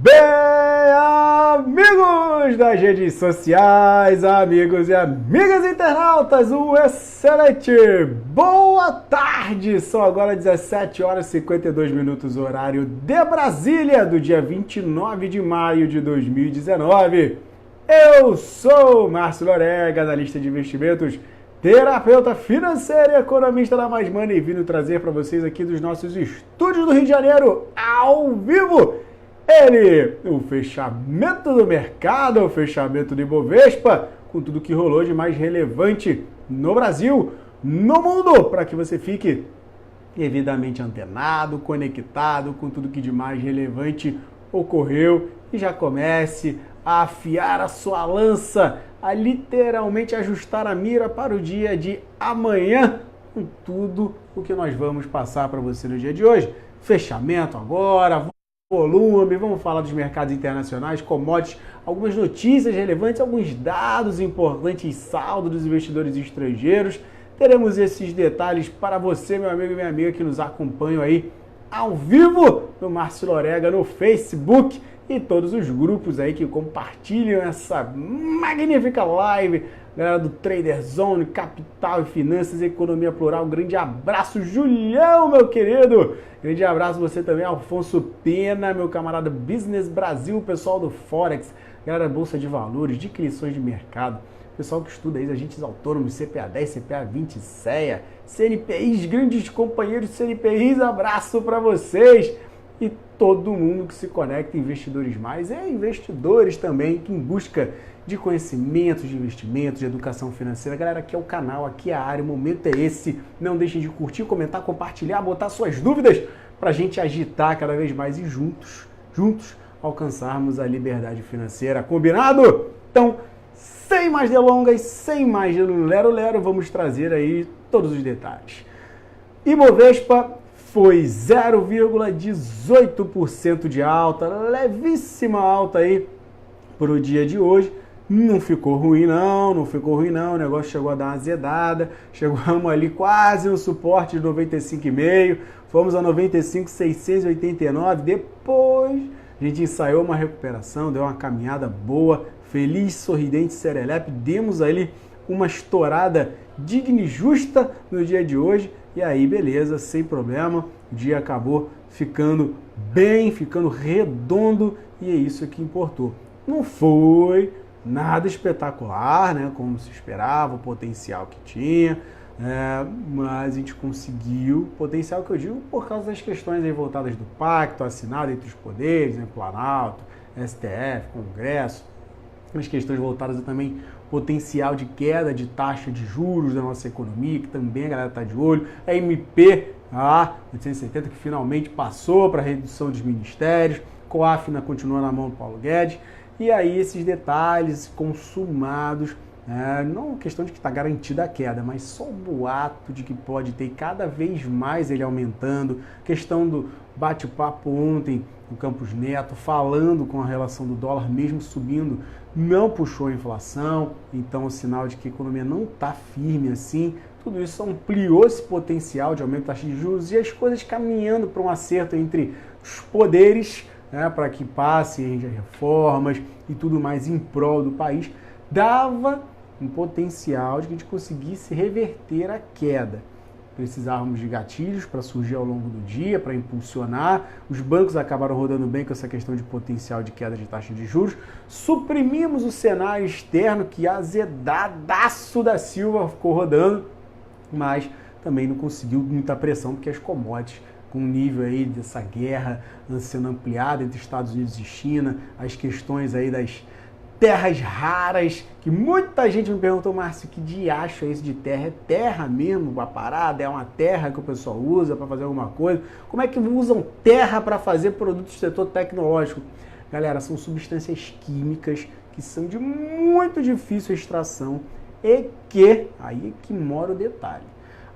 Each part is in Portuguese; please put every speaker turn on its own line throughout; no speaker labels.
Bem, amigos das redes sociais, amigos e amigas internautas, um excelente boa tarde! São agora 17 horas e 52 minutos, horário de Brasília, do dia 29 de maio de 2019. Eu sou Márcio Lorega, analista de investimentos, terapeuta financeiro e economista da Mais Money, vindo trazer para vocês aqui dos nossos estúdios do Rio de Janeiro, ao vivo, ele, o fechamento do mercado, o fechamento do Ibovespa, com tudo que rolou de mais relevante no Brasil, no mundo, para que você fique devidamente antenado, conectado com tudo que de mais relevante ocorreu e já comece a afiar a sua lança, a literalmente ajustar a mira para o dia de amanhã, com tudo o que nós vamos passar para você no dia de hoje. Fechamento agora, volume, vamos falar dos mercados internacionais, commodities, algumas notícias relevantes, alguns dados importantes, saldo dos investidores estrangeiros. Teremos esses detalhes para você, meu amigo e minha amiga, que nos acompanham aí ao vivo no Márcio Lorega no Facebook e todos os grupos aí que compartilham essa magnífica live. Galera do Trader Zone, Capital e Finanças, Economia Plural, grande abraço, Julião, meu querido. Grande abraço você também, Alfonso Pena, meu camarada Business Brasil, pessoal do Forex, galera Bolsa de Valores, de inscrições de mercado, pessoal que estuda aí, agentes autônomos, CPA 10, CPA 20, CEA, CNPIs, grandes companheiros de CNPIs, abraço para vocês. E todo mundo que se conecta, investidores mais e investidores também, que em busca de conhecimentos de investimentos, de educação financeira. Galera, aqui é o canal, aqui é a área, o momento é esse. Não deixem de curtir, comentar, compartilhar, botar suas dúvidas para a gente agitar cada vez mais e juntos alcançarmos a liberdade financeira. Combinado? Então, sem mais delongas, sem mais lero-lero, vamos trazer aí todos os detalhes. Ibovespa foi 0,18% de alta, levíssima alta aí para o dia de hoje. Não ficou ruim não, o negócio chegou a dar uma azedada, chegamos ali quase no suporte de 95,5, fomos a 95,689, depois a gente ensaiou uma recuperação, deu uma caminhada boa, feliz, sorridente, serelepe, demos ali uma estourada digna e justa no dia de hoje, e aí beleza, sem problema, o dia acabou ficando bem, ficando redondo, e é isso que importou. Não foi nada espetacular, né, como se esperava, o potencial que tinha, mas a gente conseguiu, potencial que eu digo por causa das questões aí voltadas do pacto assinado entre os poderes, né, Planalto, STF, Congresso, as questões voltadas também potencial de queda de taxa de juros da nossa economia, que também a galera está de olho, a MP 870 que finalmente passou para a redução dos ministérios, Coafina continua na mão do Paulo Guedes, e aí esses detalhes consumados, não questão de que está garantida a queda, mas só o boato de que pode ter cada vez mais ele aumentando, questão do bate-papo ontem no Campos Neto, falando com a relação do dólar mesmo subindo, não puxou a inflação, então o sinal de que a economia não está firme assim, tudo isso ampliou esse potencial de aumento da taxa de juros e as coisas caminhando para um acerto entre os poderes, para que passem reformas e tudo mais em prol do país, dava um potencial de que a gente conseguisse reverter a queda. Precisávamos de gatilhos para surgir ao longo do dia, para impulsionar. Os bancos acabaram rodando bem com essa questão de potencial de queda de taxa de juros. Suprimimos o cenário externo, que azedadaço da Silva ficou rodando, mas também não conseguiu muita pressão, porque as commodities, com o nível aí dessa guerra sendo ampliada entre Estados Unidos e China, as questões aí das terras raras, que muita gente me perguntou, Márcio, que diacho é isso de terra? É terra mesmo a parada? É uma terra que o pessoal usa para fazer alguma coisa? Como é que usam terra para fazer produtos do setor tecnológico? Galera, são substâncias químicas que são de muito difícil extração e que, aí é que mora o detalhe,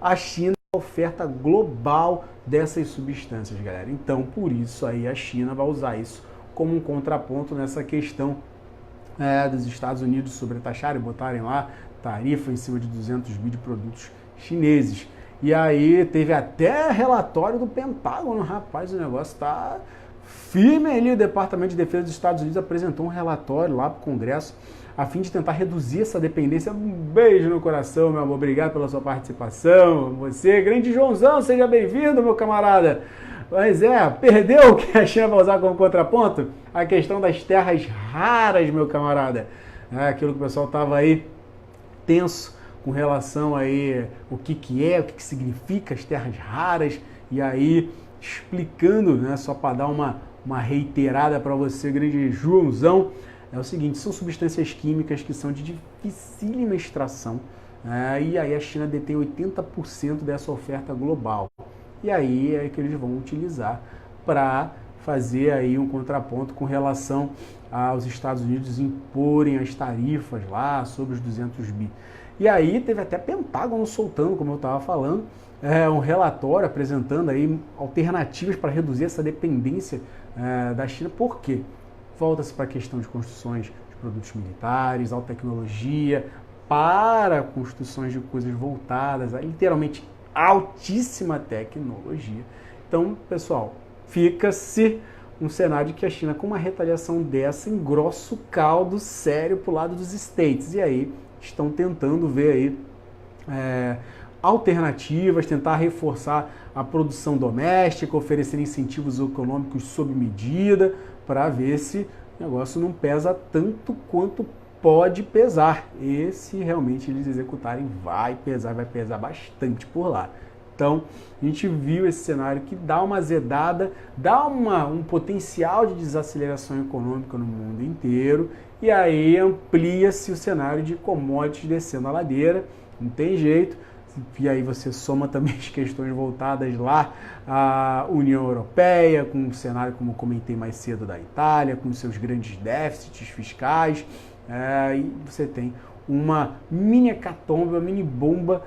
a China é a oferta global dessas substâncias, galera. Então, por isso aí a China vai usar isso como um contraponto nessa questão dos Estados Unidos sobretaxarem, botarem lá tarifa em cima de 200 bi de produtos chineses. E aí teve até relatório do Pentágono, rapaz, o negócio tá firme ali. O Departamento de Defesa dos Estados Unidos apresentou um relatório lá para o Congresso a fim de tentar reduzir essa dependência. Um beijo no coração, meu amor. Obrigado pela sua participação. Você, grande Joãozão, seja bem-vindo, meu camarada. Mas perdeu o que a China vai usar como contraponto? A questão das terras raras, meu camarada. Aquilo que o pessoal estava aí tenso com relação aí o que é, o que significa as terras raras. E aí, explicando, né, só para dar uma reiterada para você, grande Joãozão, é o seguinte: são substâncias químicas que são de dificílima extração, e aí a China detém 80% dessa oferta global. E aí é que eles vão utilizar para fazer aí um contraponto com relação aos Estados Unidos imporem as tarifas lá sobre os 200 bi. E aí teve até Pentágono soltando, como eu estava falando, um relatório apresentando aí alternativas para reduzir essa dependência da China. Por quê? Volta-se para a questão de construções de produtos militares, alta tecnologia, para construções de coisas voltadas a literalmente altíssima tecnologia. Então, pessoal, fica-se um cenário de que a China, com uma retaliação dessa, engrossa o caldo sério para o lado dos States. E aí estão tentando ver aí alternativas, tentar reforçar a produção doméstica, oferecer incentivos econômicos sob medida, para ver se o negócio não pesa tanto quanto pode pesar. E se realmente eles executarem, vai pesar bastante por lá. Então, a gente viu esse cenário que dá uma azedada, dá um potencial de desaceleração econômica no mundo inteiro, e aí amplia-se o cenário de commodities descendo a ladeira, não tem jeito. E aí você soma também as questões voltadas lá à União Europeia, com um cenário, como eu comentei mais cedo, da Itália, com seus grandes déficits fiscais, e você tem uma mini hecatombe, uma mini bomba,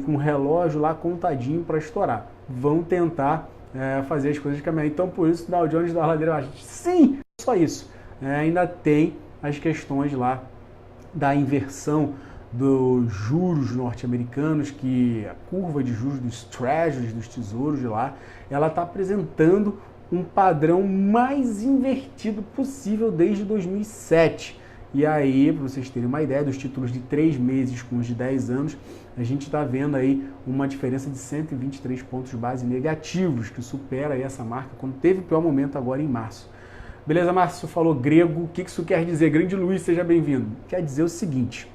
com um relógio lá contadinho para estourar. Vão tentar fazer as coisas caminhar. Então, por isso, o Dow Jones da ladeira abaixo. Sim, só isso. Ainda tem as questões lá da inversão dos juros norte-americanos, que a curva de juros dos treasuries, dos tesouros de lá, ela está apresentando um padrão mais invertido possível desde 2007. E aí, para vocês terem uma ideia, dos títulos de 3 meses com os de 10 anos, a gente está vendo aí uma diferença de 123 pontos base negativos, que supera aí essa marca quando teve o pior momento agora em março. Beleza, Márcio falou grego. O que isso quer dizer? Grande Luiz, seja bem-vindo. Quer dizer o seguinte,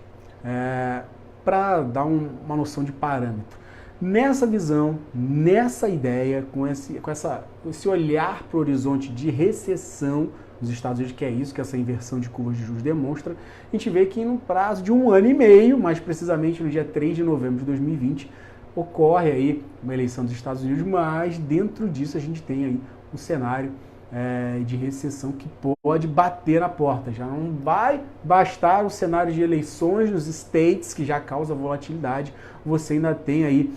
para dar uma noção de parâmetro. Nessa visão, nessa ideia, com esse olhar para o horizonte de recessão nos Estados Unidos, que é isso que essa inversão de curvas de juros demonstra, a gente vê que no prazo de 1 ano e meio, mais precisamente no dia 3 de novembro de 2020, ocorre aí uma eleição dos Estados Unidos, mas dentro disso a gente tem aí um cenário de recessão que pode bater na porta. Já não vai bastar o cenário de eleições nos States, que já causa volatilidade, você ainda tem aí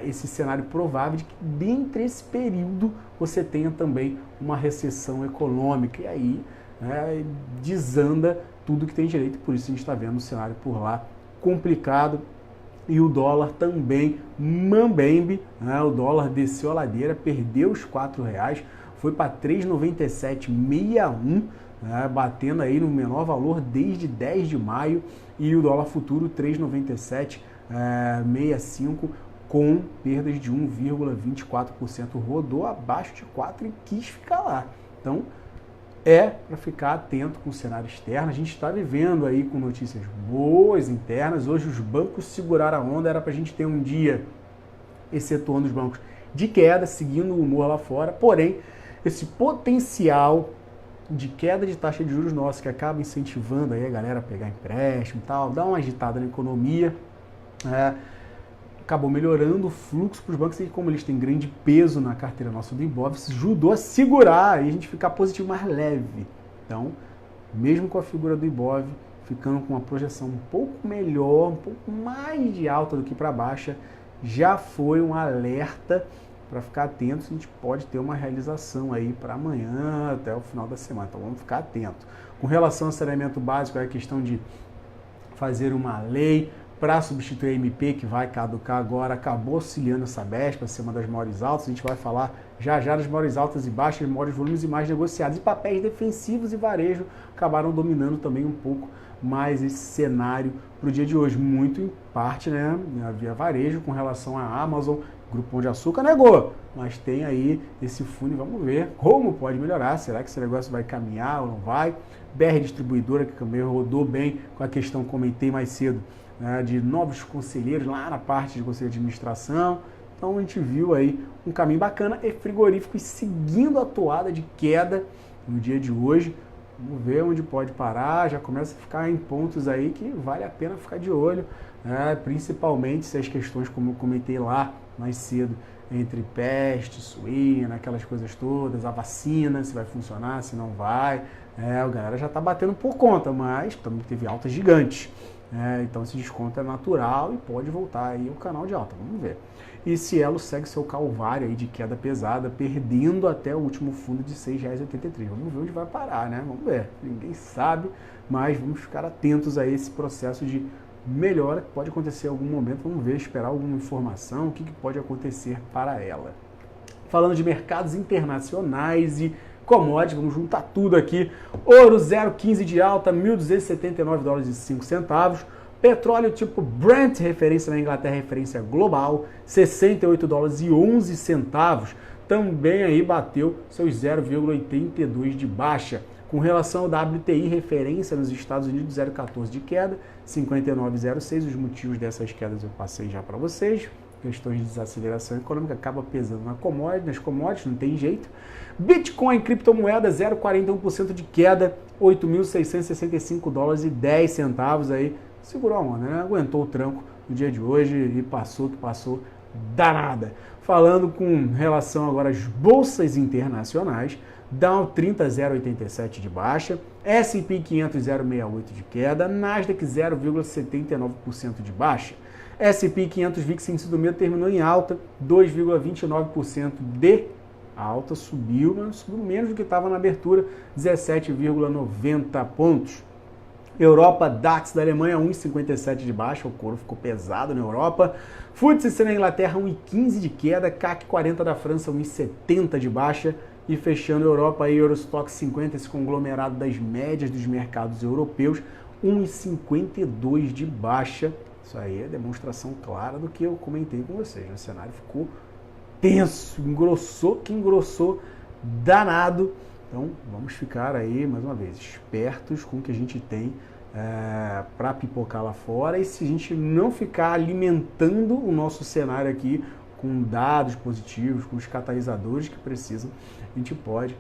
esse cenário provável de que dentro desse período você tenha também uma recessão econômica, e aí desanda tudo que tem direito. Por isso a gente está vendo um cenário por lá complicado. E o dólar também mambembe, o dólar desceu a ladeira, perdeu os R$4, foi para 3,9761, batendo aí no menor valor desde 10 de maio, e o dólar futuro 3,9765, com perdas de 1,24%, rodou abaixo de 4 e quis ficar lá. Então, para ficar atento com o cenário externo. A gente está vivendo aí com notícias boas internas. Hoje os bancos seguraram a onda, era para a gente ter um dia, excetuando os bancos, de queda, seguindo o humor lá fora. Porém, esse potencial de queda de taxa de juros nossa, que acaba incentivando aí a galera a pegar empréstimo e tal, dá uma agitada na economia, acabou melhorando o fluxo para os bancos, e como eles têm grande peso na carteira nossa do Ibov, ajudou a segurar e a gente ficar positivo mais leve. Então, mesmo com a figura do Ibov ficando com uma projeção um pouco melhor, um pouco mais de alta do que para baixa, já foi um alerta para ficar atento. A gente pode ter uma realização aí para amanhã, até o final da semana. Então vamos ficar atento. Com relação ao saneamento básico, é a questão de fazer uma lei para substituir a MP, que vai caducar agora, acabou auxiliando essa BES para ser uma das maiores altas. A gente vai falar já das maiores altas e baixas, maiores volumes e mais negociados. E papéis defensivos e varejo acabaram dominando também um pouco mais esse cenário para o dia de hoje. Muito em parte, né, via varejo com relação à Amazon. O Grupo Pão de Açúcar negou, mas tem aí esse fundo e vamos ver como pode melhorar. Será que esse negócio vai caminhar ou não vai? BR Distribuidora, que também rodou bem com a questão que comentei mais cedo, né, de novos conselheiros lá na parte de conselho de administração. Então a gente viu aí um caminho bacana e frigoríficos seguindo a toada de queda no dia de hoje. Vamos ver onde pode parar, já começa a ficar em pontos aí que vale a pena ficar de olho, né? Principalmente se as questões, como eu comentei lá mais cedo, entre peste, suína, aquelas coisas todas, a vacina, se vai funcionar, se não vai. A galera já está batendo por conta, mas também teve altas gigantes. Então esse desconto é natural e pode voltar aí o canal de alta, vamos ver. E Cielo segue seu calvário aí de queda pesada, perdendo até o último fundo de R$ 6,83. Vamos ver onde vai parar, né? Vamos ver. Ninguém sabe, mas vamos ficar atentos a esse processo de melhora que pode acontecer em algum momento. Vamos ver, esperar alguma informação, o que pode acontecer para ela. Falando de mercados internacionais e commodities, vamos juntar tudo aqui. Ouro 0,15 de alta, 1.279 dólares e 5 centavos. Petróleo tipo Brent, referência na Inglaterra, referência global, 68 dólares e 11 centavos. Também aí bateu seus 0,82 de baixa. Com relação ao WTI, referência nos Estados Unidos, 0,14 de queda, 59,06. Os motivos dessas quedas eu passei já para vocês. Questões de desaceleração econômica acaba pesando nas commodities, não tem jeito. Bitcoin, criptomoeda, 0,41% de queda, 8.665 dólares e 10 centavos aí. Segurou a onda, né? Aguentou o tranco no dia de hoje e passou que passou danada. Falando com relação agora às bolsas internacionais, Dow 30,087 de baixa, S&P 500 0,68 de queda, Nasdaq 0,79% de baixa. S&P 500 VIX índice do meio terminou em alta, 2,29% de alta, subiu, mas subiu menos do que estava na abertura, 17,90 pontos. Europa, DAX da Alemanha, 1,57 de baixa, o couro ficou pesado na Europa. FTSE na Inglaterra, 1,15 de queda, CAC 40 da França, 1,70 de baixa. E fechando a Europa, aí, Eurostoxx 50, esse conglomerado das médias dos mercados europeus, 1,52 de baixa. Isso aí é demonstração clara do que eu comentei com vocês. O cenário ficou tenso, engrossou, danado. Então, vamos ficar aí, mais uma vez, espertos com o que a gente tem para pipocar lá fora. E se a gente não ficar alimentando o nosso cenário aqui com dados positivos, com os catalisadores que precisam, a gente pode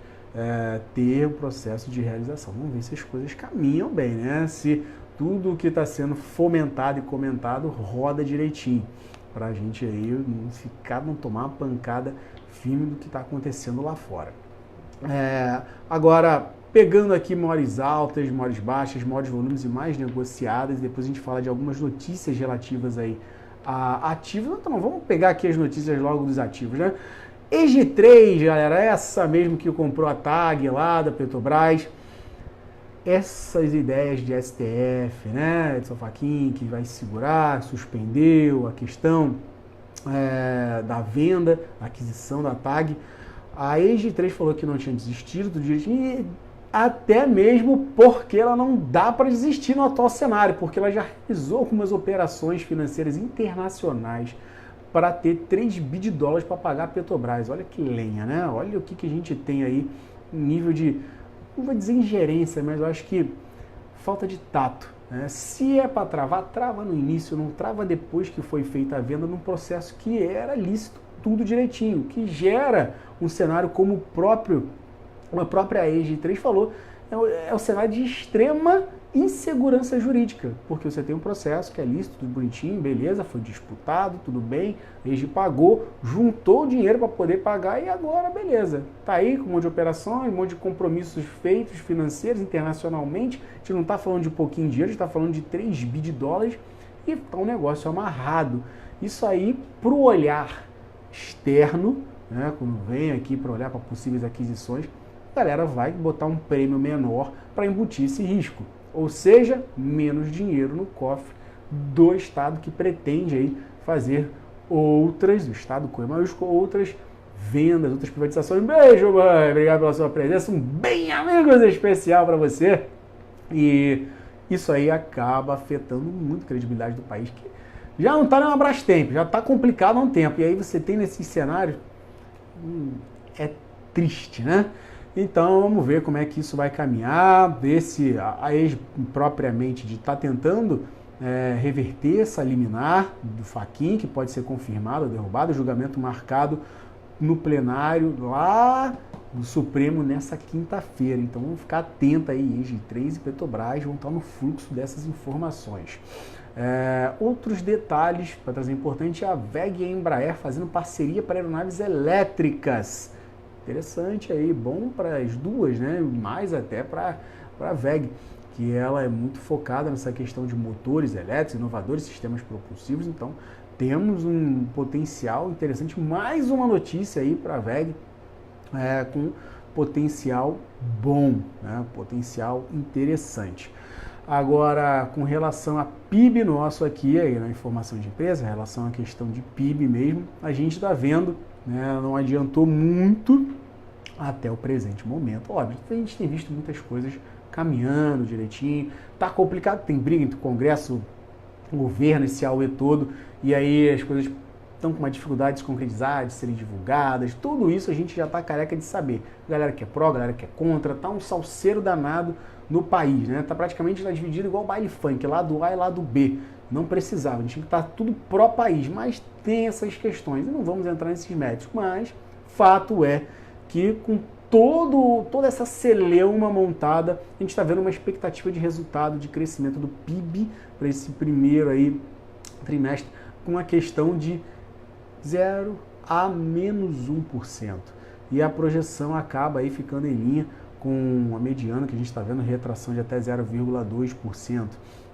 ter um processo de realização. Vamos ver se as coisas caminham bem, né? Se tudo o que está sendo fomentado e comentado roda direitinho, para a gente aí não tomar uma pancada firme do que está acontecendo lá fora. Agora, pegando aqui maiores altas, maiores baixas, maiores volumes e mais negociadas, depois a gente fala de algumas notícias relativas aí a ativos. Então, vamos pegar aqui as notícias logo dos ativos, né? EG3, galera, essa mesmo que comprou a TAG lá da Petrobras, essas ideias de STF, né, de Faquin, que vai segurar, suspendeu a questão da venda, aquisição da TAG. A EG3 falou que não tinha desistido do direitinho, até mesmo porque ela não dá para desistir no atual cenário, porque ela já realizou algumas operações financeiras internacionais para ter 3 bi de dólares para pagar a Petrobras. Olha que lenha, né? Olha o que a gente tem aí em nível de, não vou dizer ingerência, mas eu acho que falta de tato, né? Se é para travar, trava no início, não trava depois que foi feita a venda num processo que era lícito, tudo direitinho, que gera um cenário como a própria EG3 falou, é um cenário de extrema insegurança jurídica, porque você tem um processo que é lícito, tudo bonitinho, beleza, foi disputado, tudo bem, a EG pagou, juntou o dinheiro para poder pagar e agora, beleza, tá aí com um monte de operações, um monte de compromissos feitos financeiros internacionalmente, a gente não está falando de pouquinho dinheiro, a gente está falando de 3 bi de dólares e está um negócio amarrado. Isso aí, para o olhar externo, né, quando vem aqui para olhar para possíveis aquisições, a galera vai botar um prêmio menor para embutir esse risco. Ou seja, menos dinheiro no cofre do Estado que pretende aí fazer outras, o Estado com E maiúsculo, outras vendas, outras privatizações. Beijo, mãe! Obrigado pela sua presença. Um bem amigos especial para você. E isso aí acaba afetando muito a credibilidade do país, que já não está na Brastemp, já está complicado há um tempo. E aí você tem nesses cenários, é triste, né? Então vamos ver como é que isso vai caminhar, ver se a ex propriamente de estar tentando reverter essa liminar do Fachin, que pode ser confirmado ou derrubado, o julgamento marcado no plenário lá no Supremo nessa quinta-feira. Então vamos ficar atento aí, EG3 e Petrobras vão estar no fluxo dessas informações. Outros detalhes para trazer importante, a WEG e a Embraer fazendo parceria para aeronaves elétricas. Interessante aí, bom para as duas, né? Mais até para a WEG, que ela é muito focada nessa questão de motores elétricos, inovadores, sistemas propulsivos. Então temos um potencial interessante, mais uma notícia aí para a WEG, com potencial bom, né? Potencial interessante. Agora, com relação a PIB nosso aqui, aí na informação de empresa, em relação à questão de PIB mesmo, a gente está vendo, né, não adiantou muito até o presente momento. Óbvio, a gente tem visto muitas coisas caminhando direitinho, tá complicado, tem briga entre o Congresso, o governo, esse AUE todo, e aí as coisas estão com uma dificuldade de se concretizar, de serem divulgadas, tudo isso a gente já está careca de saber. Galera que é pró, galera que é contra, tá um salseiro danado no país, né? Tá praticamente dividido igual baile funk, lado A e lado B. Não precisava, a gente tinha que estar tudo pró-país, mas tem essas questões, e não vamos entrar nesses méritos, mas fato é que com toda essa celeuma montada, a gente está vendo uma expectativa de resultado de crescimento do PIB para esse primeiro aí trimestre, com a questão de 0 a menos 1%. E a projeção acaba aí ficando em linha com a mediana, que a gente está vendo retração de até 0,2%.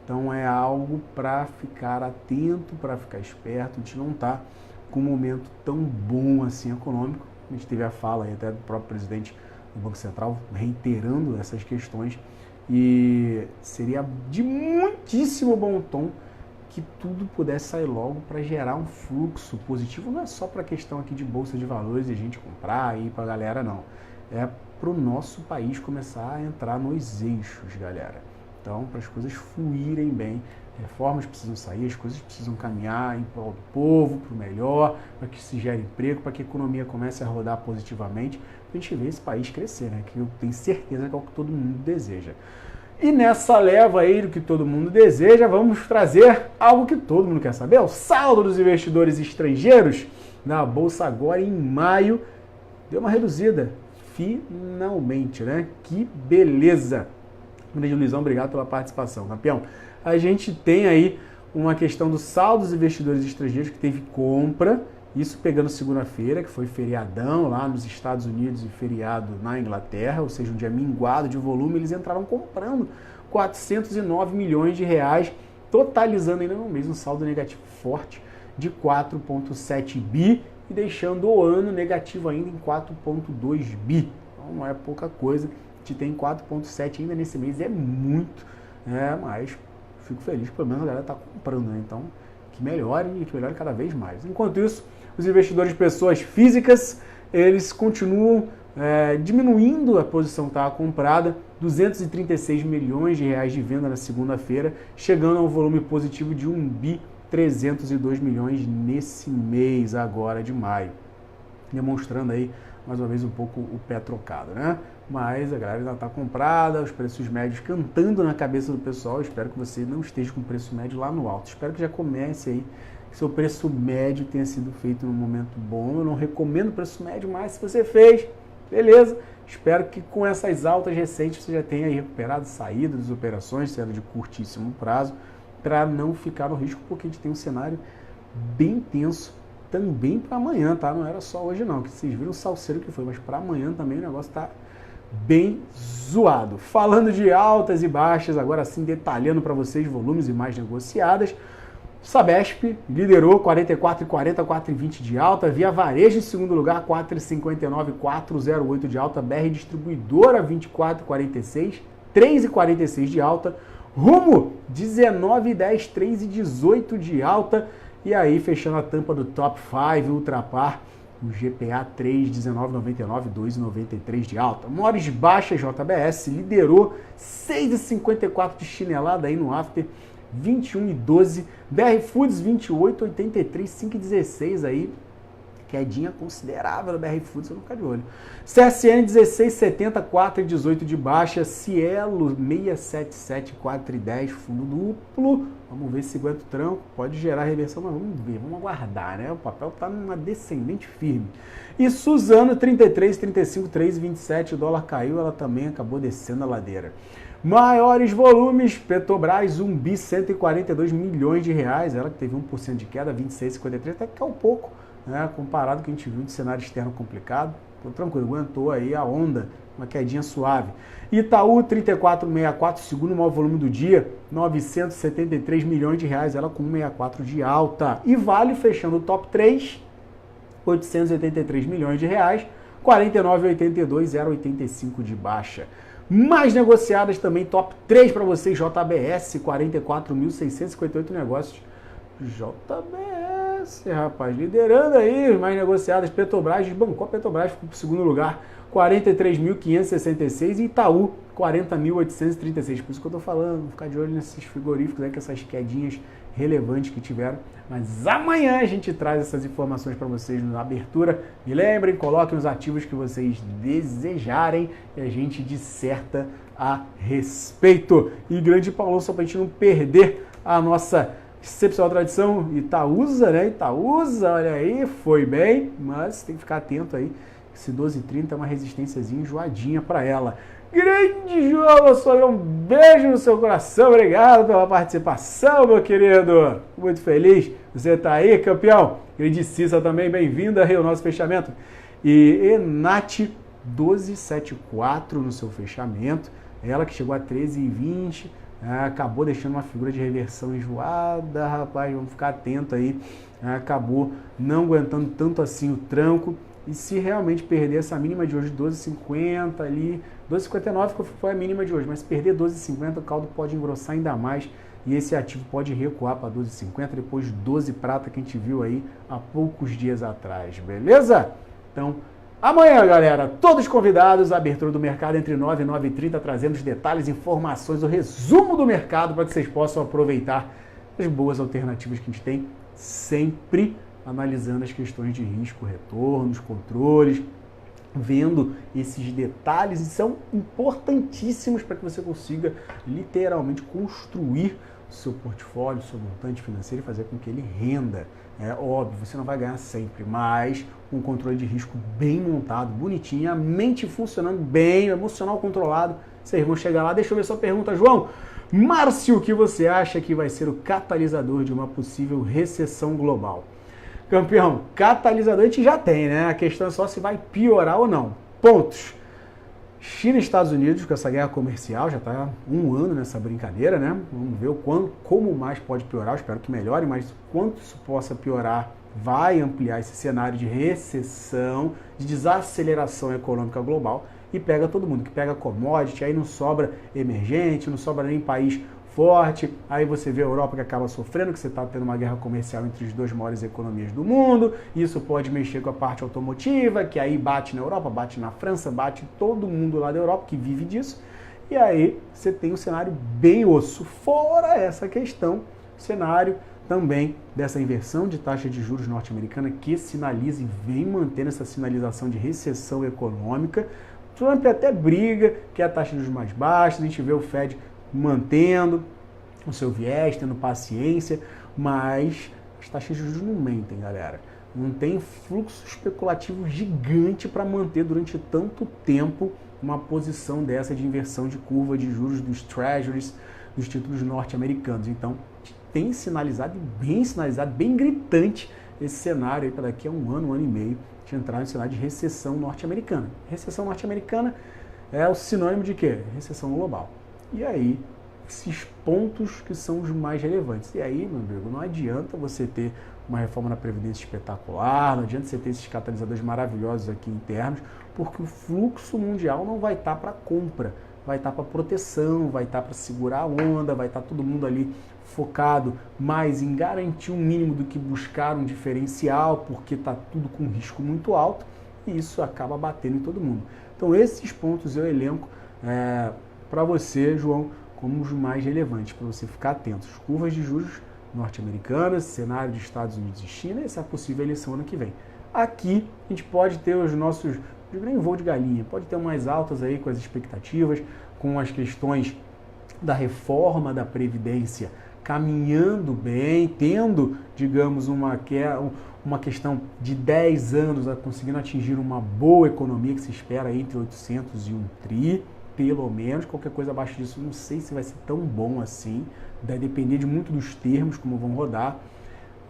Então é algo para ficar atento, para ficar esperto. A gente não está com um momento tão bom assim econômico. A gente teve a fala aí até do próprio presidente do Banco Central reiterando essas questões, e seria de muitíssimo bom tom que tudo pudesse sair logo para gerar um fluxo positivo, não é só para a questão aqui de bolsa de valores e a gente comprar e ir para a galera, não. É para o nosso país começar a entrar nos eixos, galera. Então, para as coisas fluírem bem, reformas precisam sair, as coisas precisam caminhar em prol do povo, para o melhor, para que se gere emprego, para que a economia comece a rodar positivamente, para a gente ver esse país crescer, né? Que eu tenho certeza que é o que todo mundo deseja. E nessa leva aí do que todo mundo deseja, vamos trazer algo que todo mundo quer saber, o saldo dos investidores estrangeiros na Bolsa agora em maio deu uma reduzida, finalmente, né? Que beleza! Grande Luizão, obrigado pela participação, campeão. A gente tem aí uma questão do saldo dos investidores estrangeiros que teve compra, isso pegando segunda-feira, que foi feriadão lá nos Estados Unidos e feriado na Inglaterra, ou seja, um dia minguado de volume, eles entraram comprando 409 milhões de reais, totalizando ainda no mês um saldo negativo forte de 4,7 bi e deixando o ano negativo ainda em 4,2 bi. Então não é pouca coisa, a gente tem 4,7 ainda nesse mês, é muito, mas fico feliz que pelo menos a galera está comprando, né? Então que melhore e que melhore cada vez mais. Enquanto isso, os investidores de pessoas físicas, eles continuam diminuindo a posição que estava comprada, 236 milhões de reais de venda na segunda-feira, chegando a um volume positivo de 1 bi 302 milhões nesse mês agora de maio, demonstrando aí mais uma vez um pouco o pé trocado, né? Mas a galera ainda está comprada, os preços médios cantando na cabeça do pessoal. Eu espero que você não esteja com o preço médio lá no alto. Espero que já comece aí, que seu preço médio tenha sido feito num momento bom. Eu não recomendo o preço médio, mas se você fez, beleza. Espero que com essas altas recentes você já tenha aí recuperado, saído das operações, sendo de curtíssimo prazo, para não ficar no risco, porque a gente tem um cenário bem tenso também para amanhã, tá? Não era só hoje não, que vocês viram o salseiro que foi, mas para amanhã também o negócio tá bem zoado. Falando de altas e baixas, agora sim detalhando para vocês volumes e mais negociadas, Sabesp liderou 44,40, 4,20 de alta, Via Varejo em segundo lugar, 4,59, 4,08 de alta, BR Distribuidora 24,46, 3,46 de alta, rumo 19,10, 3,18 de alta. E aí, fechando a tampa do Top 5, Ultrapar, o GPA 3, 19,99, 2,93 de alta. Maiores baixas, JBS liderou 6,54 de chinelada aí no after, 21,12. BR Foods 28,83, 5,16 aí. Quedinha considerável da BR Foods, eu vou ficar de olho. CSN 16,70, 4,18 de baixa. Cielo 677, 4,10, fundo duplo. Vamos ver se aguenta o tranco. Pode gerar reversão, mas vamos ver, vamos aguardar, né? O papel tá numa descendente firme. E Suzano 33, 35, 3,27. O dólar caiu, ela também acabou descendo a ladeira. Maiores volumes, Petrobras, 1 bi 142 milhões de reais. Ela que teve 1% de queda, 26,53, até que caiu pouco, né, comparado com o que a gente viu de cenário externo complicado. Tô tranquilo, aguentou aí a onda, uma quedinha suave. Itaú 34,64, segundo maior volume do dia, 973 milhões de reais, ela com 1,64 de alta. E Vale fechando o top 3, 883 milhões de reais, 49,82, 0,85 de baixa. Mais negociadas também, top 3 para vocês, JBS, 44.658 negócios. JBS, rapaz, liderando aí, mais negociadas. Petrobras, bancou a Petrobras, ficou para o segundo lugar, 43.566, e Itaú, 40.836. Por isso que eu tô falando, vou ficar de olho nesses frigoríficos aí, com essas quedinhas relevantes que tiveram. Mas amanhã a gente traz essas informações para vocês na abertura. Me lembrem, coloquem os ativos que vocês desejarem e a gente disserta a respeito. E grande Paulão, só para a gente não perder a nossa excepcional tradição, Itaúsa, né? Itaúsa, olha aí, foi bem, mas tem que ficar atento aí. Esse 12,30 é uma resistênciazinha enjoadinha para ela. Grande João, só um beijo no seu coração, obrigado pela participação, meu querido. Muito feliz, você tá aí, campeão. Grande Cissa também, bem-vinda aí ao nosso fechamento. E Enat 12,74 no seu fechamento, ela que chegou a 13,20, acabou deixando uma figura de reversão enjoada, rapaz, vamos ficar atento aí, acabou não aguentando tanto assim o tranco. E se realmente perder essa mínima de hoje, 12,50 ali, 12,59 foi a mínima de hoje, mas se perder 12,50 o caldo pode engrossar ainda mais e esse ativo pode recuar para 12,50 depois de 12 prata que a gente viu aí há poucos dias atrás, beleza? Então, amanhã, galera, todos convidados, a abertura do mercado entre 9 e 9h30, trazendo os detalhes, informações, o resumo do mercado para que vocês possam aproveitar as boas alternativas que a gente tem sempre analisando as questões de risco, retornos, controles, vendo esses detalhes, e são importantíssimos para que você consiga literalmente construir o seu portfólio, o seu montante financeiro e fazer com que ele renda. É óbvio, você não vai ganhar sempre, mas com um controle de risco bem montado, bonitinho, a mente funcionando bem, o emocional controlado, vocês vão chegar lá. Deixa eu ver sua pergunta, João. Márcio, o que você acha que vai ser o catalisador de uma possível recessão global? Campeão, catalisador a gente já tem, né? A questão é só se vai piorar ou não. Pontos. China e Estados Unidos, com essa guerra comercial, já está um ano nessa brincadeira, né? Vamos ver como mais pode piorar, eu espero que melhore, mas quanto isso possa piorar, vai ampliar esse cenário de recessão, de desaceleração econômica global e pega todo mundo, que pega commodity, aí não sobra emergente, não sobra nem país forte, aí você vê a Europa que acaba sofrendo, que você está tendo uma guerra comercial entre as duas maiores economias do mundo, isso pode mexer com a parte automotiva, que aí bate na Europa, bate na França, bate todo mundo lá da Europa que vive disso, e aí você tem um cenário bem osso. Fora essa questão, cenário também dessa inversão de taxa de juros norte-americana que sinaliza e vem mantendo essa sinalização de recessão econômica. Trump até briga que é a taxa de juros mais baixa, a gente vê o Fed mantendo o seu viés, tendo paciência, mas as taxas de juros não mentem, galera. Não tem fluxo especulativo gigante para manter durante tanto tempo uma posição dessa de inversão de curva de juros dos treasuries, dos títulos norte-americanos. Então, tem sinalizado, bem gritante esse cenário aí para daqui a um ano e meio, de entrar no cenário de recessão norte-americana. Recessão norte-americana é o sinônimo de quê? Recessão global. E aí, esses pontos que são os mais relevantes. E aí, meu amigo, não adianta você ter uma reforma na Previdência espetacular, não adianta você ter esses catalisadores maravilhosos aqui internos, porque o fluxo mundial não vai estar para compra. vai estar para proteção, vai estar para segurar a onda, vai estar todo mundo ali focado mais em garantir um mínimo do que buscar um diferencial, porque está tudo com risco muito alto e isso acaba batendo em todo mundo. Então esses pontos eu elenco para você, João, como os mais relevantes, para você ficar atento. As curvas de juros norte-americanas, cenário de Estados Unidos e China, essa possível eleição ano que vem. Aqui a gente pode ter os nossos, nem voo de galinha, pode ter mais altas aí com as expectativas, com as questões da reforma da Previdência caminhando bem, tendo, digamos, uma questão de 10 anos conseguindo atingir uma boa economia que se espera entre 800 e 1 tri, pelo menos. Qualquer coisa abaixo disso, não sei se vai ser tão bom assim, vai depender de muito dos termos, como vão rodar.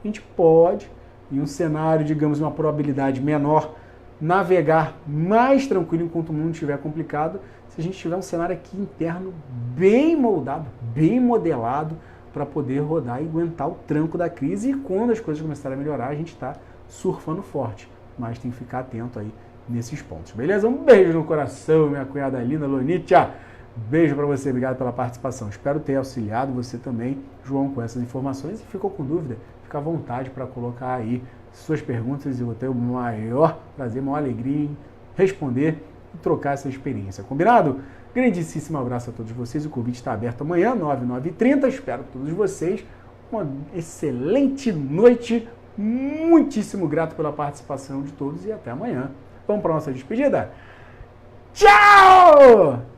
A gente pode, em um cenário, digamos, uma probabilidade menor, navegar mais tranquilo enquanto o mundo estiver complicado, se a gente tiver um cenário aqui interno bem moldado, bem modelado, para poder rodar e aguentar o tranco da crise, e quando as coisas começarem a melhorar, a gente está surfando forte. Mas tem que ficar atento aí nesses pontos, beleza? Um beijo no coração, minha cunhada linda, Lonitia. Beijo para você, obrigado pela participação. Espero ter auxiliado você também, João, com essas informações. E ficou com dúvida? Fica à vontade para colocar aí suas perguntas e eu vou ter o maior prazer, maior alegria em responder e trocar essa experiência. Combinado? Grandíssimo abraço a todos vocês. O convite está aberto amanhã, 9h30. Espero todos vocês. Uma excelente noite. Muitíssimo grato pela participação de todos e até amanhã. Vamos para a nossa despedida? Tchau!